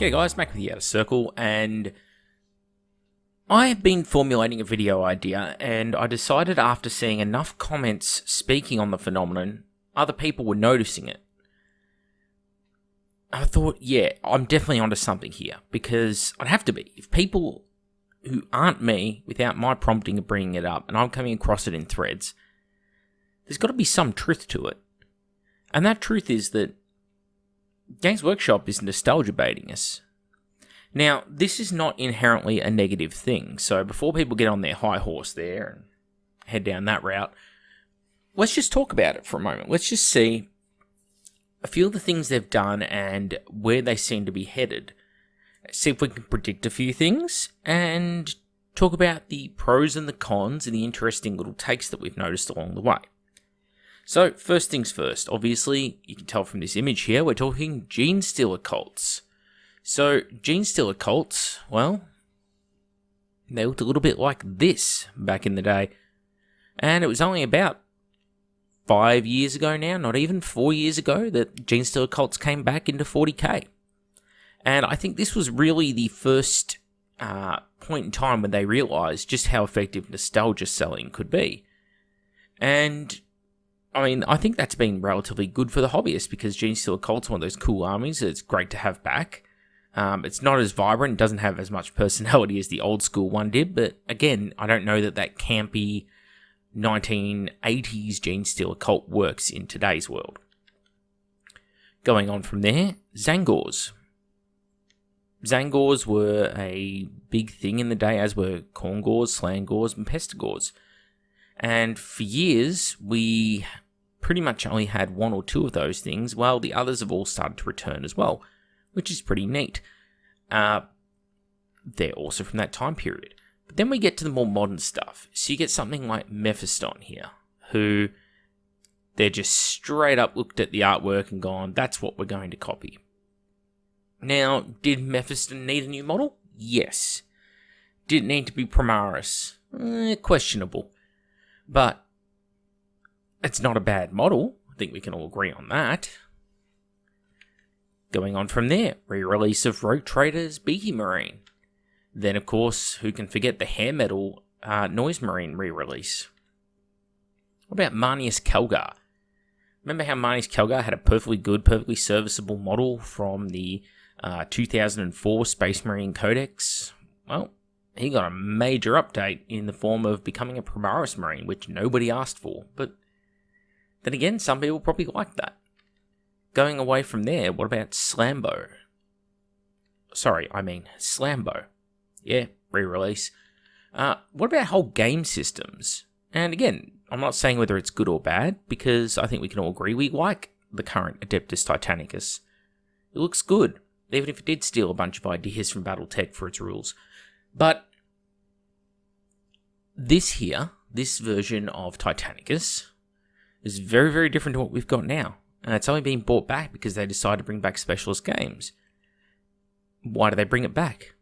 G'day guys, back with you out of Circle, and I have been formulating a video idea, and I decided after seeing enough comments speaking on the phenomenon, other people were noticing it. I thought, yeah, I'm definitely onto something here, because I'd have to be. If people who aren't me, without my prompting of bringing it up, and I'm coming across it in threads, there's got to be some truth to it. And that truth is that Games Workshop is nostalgia baiting us. Now, this is not inherently a negative thing, so before people get on their high horse there and head down that route, let's just talk about it for a moment. Let's just see a few of the things they've done and where they seem to be headed. See if we can predict a few things, and talk about the pros and the cons and the interesting little takes that we've noticed along the way. So, first things first, obviously, you can tell from this image here, we're talking Gene Stealer cults. So, Gene Stealer cults, well, they looked a little bit like this back in the day. And it was only about 5 years ago now, not even 4 years ago, that Gene Stealer cults came back into 40k. And I think this was really the first point in time when they realised just how effective nostalgia selling could be. And I mean, I think that's been relatively good for the hobbyists, because Gene Stealer cult's one of those cool armies that it's great to have back. It's not as vibrant, doesn't have as much personality as the old school one did, but again, I don't know that that campy 1980s Gene Stealer cult works in today's world. Going on from there, Zangors. Zangors were a big thing in the day, as were Khorngors, Slangors, and Pestigors. And for years, we pretty much only had one or two of those things, while the others have all started to return as well, which is pretty neat. They're also from that time period. But then we get to the more modern stuff. So you get something like Mephiston here, who they're just straight up looked at the artwork and gone, that's what we're going to copy. Now, did Mephiston need a new model? Yes. Did it need to be Primaris? Questionable. But it's not a bad model. I think we can all agree on that. Going on from there, re-release of Rogue Trader's Beaky Marine. Then, of course, who can forget the Hair Metal Noise Marine re-release? What about Marneus Kelgar? Remember how Marneus Kelgar had a perfectly good, perfectly serviceable model from the 2004 Space Marine Codex? Well, he got a major update in the form of becoming a Primaris Marine, which nobody asked for. But then again, some people probably like that. Going away from there, what about Slambo? Sorry, I mean Slambo. Yeah, re-release. What about whole game systems? And again, I'm not saying whether it's good or bad, because I think we can all agree we like the current Adeptus Titanicus. It looks good, even if it did steal a bunch of ideas from BattleTech for its rules. But this version of Titanicus, is very, very different to what we've got now. And it's only been brought back because they decided to bring back specialist games. Why do they bring it back?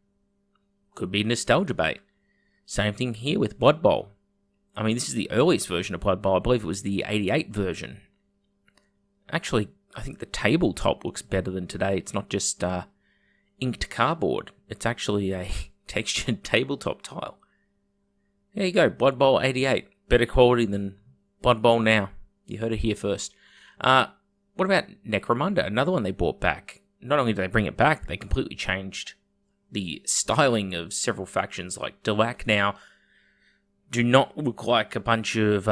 Could be nostalgia bait. Same thing here with Blood Bowl. I mean, this is the earliest version of Blood Bowl. I believe it was the 88 version. Actually, I think the tabletop looks better than today. It's not just inked cardboard. It's actually a textured tabletop tile. There you go, Blood Bowl 88. Better quality than Blood Bowl now. You heard it here first. What about Necromunda? Another one they brought back. Not only did they bring it back, they completely changed the styling of several factions. Like Delac now do not look like a bunch of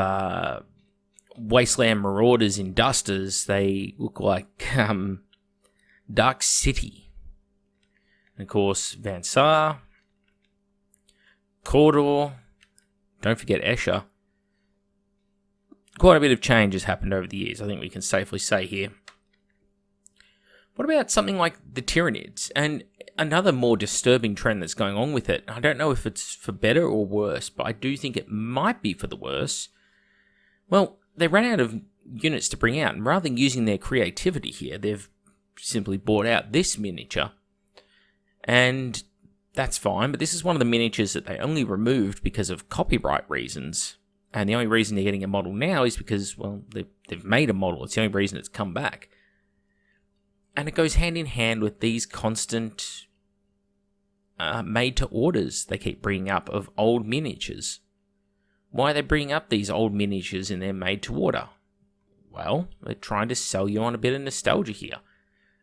Wasteland Marauders in dusters. They look like Dark City. And of course, Van Saar, Cawdor, don't forget Escher. Quite a bit of change has happened over the years, I think we can safely say here. What about something like the Tyranids? And another more disturbing trend that's going on with it. I don't know if it's for better or worse, but I do think it might be for the worse. Well, they ran out of units to bring out, and rather than using their creativity here, they've simply bought out this miniature. And that's fine, but this is one of the miniatures that they only removed because of copyright reasons. And the only reason they're getting a model now is because, well, they've made a model. It's the only reason it's come back. And it goes hand in hand with these constant made-to-orders they keep bringing up of old miniatures. Why are they bringing up these old miniatures in their made-to-order? Well, they're trying to sell you on a bit of nostalgia here.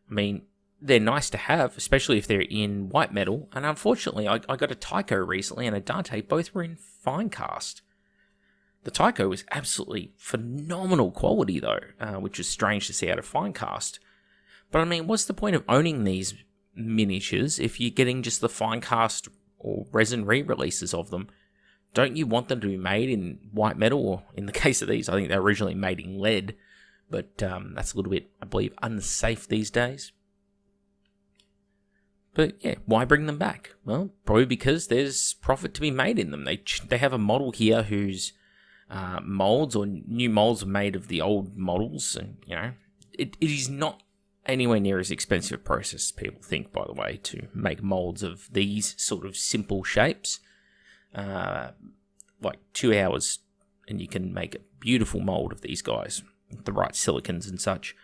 I mean, they're nice to have, especially if they're in white metal. And unfortunately, I got a Tycho recently and a Dante. Both were in fine cast. The Tycho was absolutely phenomenal quality, though, which was strange to see out of fine cast. But I mean, what's the point of owning these miniatures if you're getting just the fine cast or resin re-releases of them? Don't you want them to be made in white metal? Or in the case of these, I think they're originally made in lead. But that's a little bit, I believe, unsafe these days. But yeah, why bring them back? Well, probably because there's profit to be made in them. They have a model here whose molds or new molds are made of the old models. And, you know, it is not anywhere near as expensive a process as people think, by the way, to make molds of these sort of simple shapes. Like 2 hours and you can make a beautiful mold of these guys with the right silicons and such.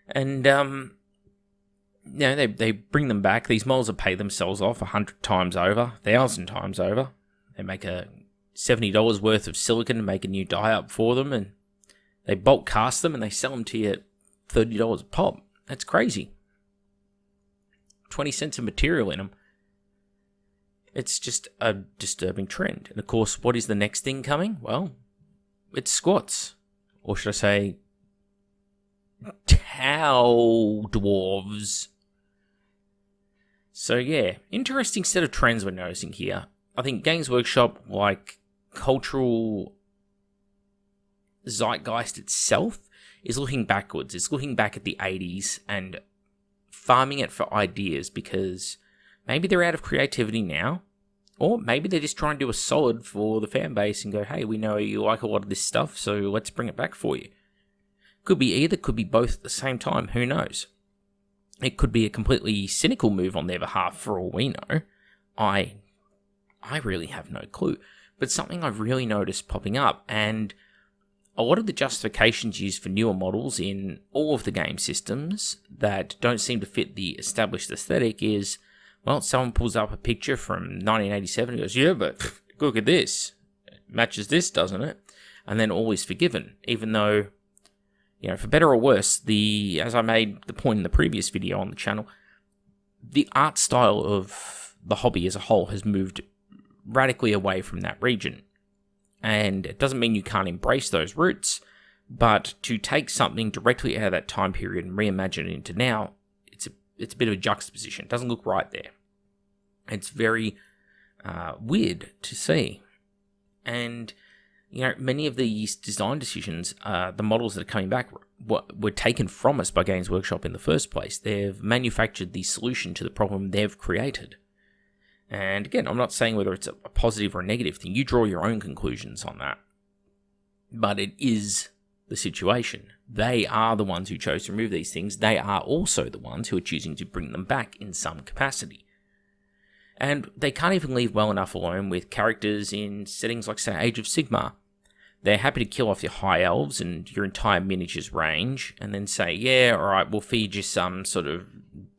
And you know, they bring them back. These molds will pay themselves off 100 times over, 1,000 times over. They make a $70 worth of silicon to make a new die up for them, and they bulk cast them and they sell them to you at $30 a pop. That's crazy. 20 cents of material in them. It's just a disturbing trend. And of course, what is the next thing coming? Well, it's squats. Or should I say, Tau dwarves. So yeah, interesting set of trends we're noticing here. I think Games Workshop, like cultural zeitgeist itself, is looking backwards. It's looking back at the 80s and farming it for ideas, because maybe they're out of creativity now, or maybe they're just trying to do a solid for the fan base and go, hey, we know you like a lot of this stuff, so let's bring it back for you. Could be either, could be both at the same time, who knows? It could be a completely cynical move on their behalf for all we know. I really have no clue. But something I've really noticed popping up, and a lot of the justifications used for newer models in all of the game systems that don't seem to fit the established aesthetic is, well, someone pulls up a picture from 1987 and goes, yeah, but look at this. It matches this, doesn't it? And then all is forgiven, even though, you know, for better or worse, as I made the point in the previous video on the channel, the art style of the hobby as a whole has moved radically away from that region. And it doesn't mean you can't embrace those roots, but to take something directly out of that time period and reimagine it into now, it's a bit of a juxtaposition. It doesn't look right there. It's very weird to see. And, you know, many of these design decisions, the models that are coming back, were taken from us by Games Workshop in the first place. They've manufactured the solution to the problem they've created. And again, I'm not saying whether it's a positive or a negative thing. You draw your own conclusions on that. But it is the situation. They are the ones who chose to remove these things. They are also the ones who are choosing to bring them back in some capacity. And they can't even leave well enough alone with characters in settings like, say, Age of Sigmar. They're happy to kill off your high elves and your entire miniatures range, and then say, yeah, alright, we'll feed you some sort of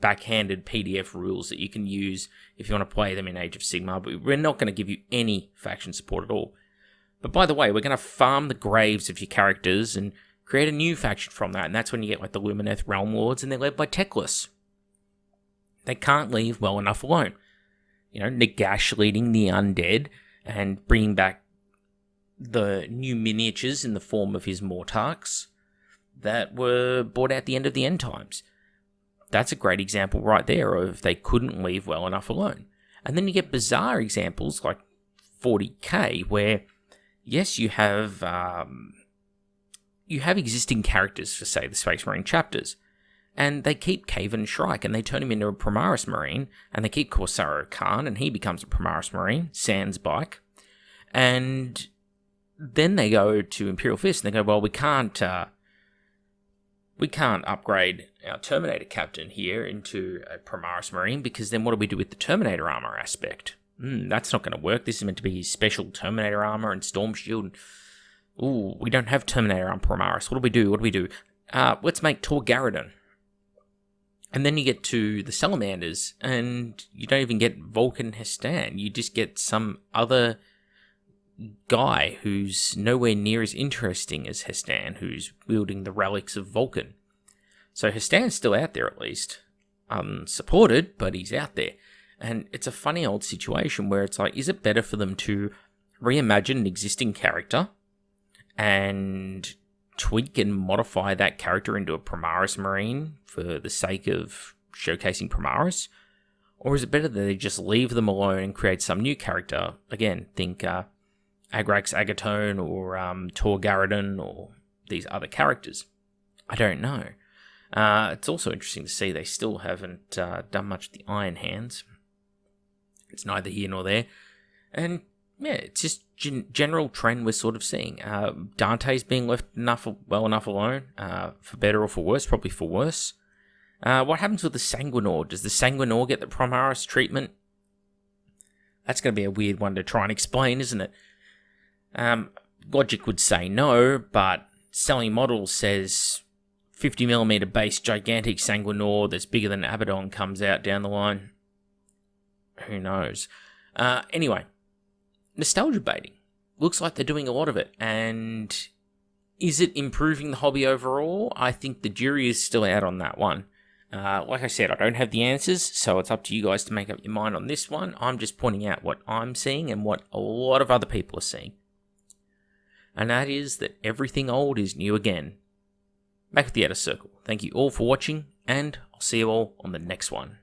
backhanded PDF rules that you can use if you want to play them in Age of Sigmar, but we're not going to give you any faction support at all. But by the way, we're going to farm the graves of your characters and create a new faction from that, and that's when you get like the Lumineth Realm Lords, and they're led by Teclis. They can't leave well enough alone. You know, Nagash leading the undead and bringing back the new miniatures in the form of his Mortarchs that were brought out at the end of the end times. That's a great example right there of they couldn't leave well enough alone. And then you get bizarre examples like 40k, where yes, you have existing characters for, say, the Space Marine chapters, and they keep Caven Shrike and they turn him into a Primaris Marine, and they keep Corsaro Khan and he becomes a Primaris Marine, Sans Bike, and then they go to Imperial Fist and they go, well, we can't upgrade our Terminator captain here into a Primaris Marine, because then what do we do with the Terminator armor aspect? That's not going to work. This is meant to be special Terminator armor and Storm Shield. Ooh, we don't have Terminator on Primaris. What do we do? Let's make Tor Garradon. And then you get to the Salamanders, and you don't even get Vulcan Hestan. You just get some other guy who's nowhere near as interesting as Hestan, who's wielding the relics of Vulcan. So Hestan's still out there, at least. Unsupported, but he's out there. And it's a funny old situation where it's like, is it better for them to reimagine an existing character and tweak and modify that character into a Primaris Marine for the sake of showcasing Primaris? Or is it better that they just leave them alone and create some new character? Again, think Agrax Agatone or Tor Garradon or these other characters. I don't know. It's also interesting to see they still haven't done much with the Iron Hands. It's neither here nor there. And yeah, it's just general trend we're sort of seeing. Dante's being left well enough alone, for better or for worse, probably for worse. What happens with the Sanguinor? Does the Sanguinor get the Primaris treatment? That's going to be a weird one to try and explain, isn't it? Logic would say no, but Selling Models says 50mm base gigantic Sanguinor that's bigger than Abaddon comes out down the line. Who knows? Anyway, nostalgia baiting. Looks like they're doing a lot of it. And is it improving the hobby overall? I think the jury is still out on that one. Like I said, I don't have the answers, so it's up to you guys to make up your mind on this one. I'm just pointing out what I'm seeing and what a lot of other people are seeing. And that is that everything old is new again. Back at the Outer Circle. Thank you all for watching, and I'll see you all on the next one.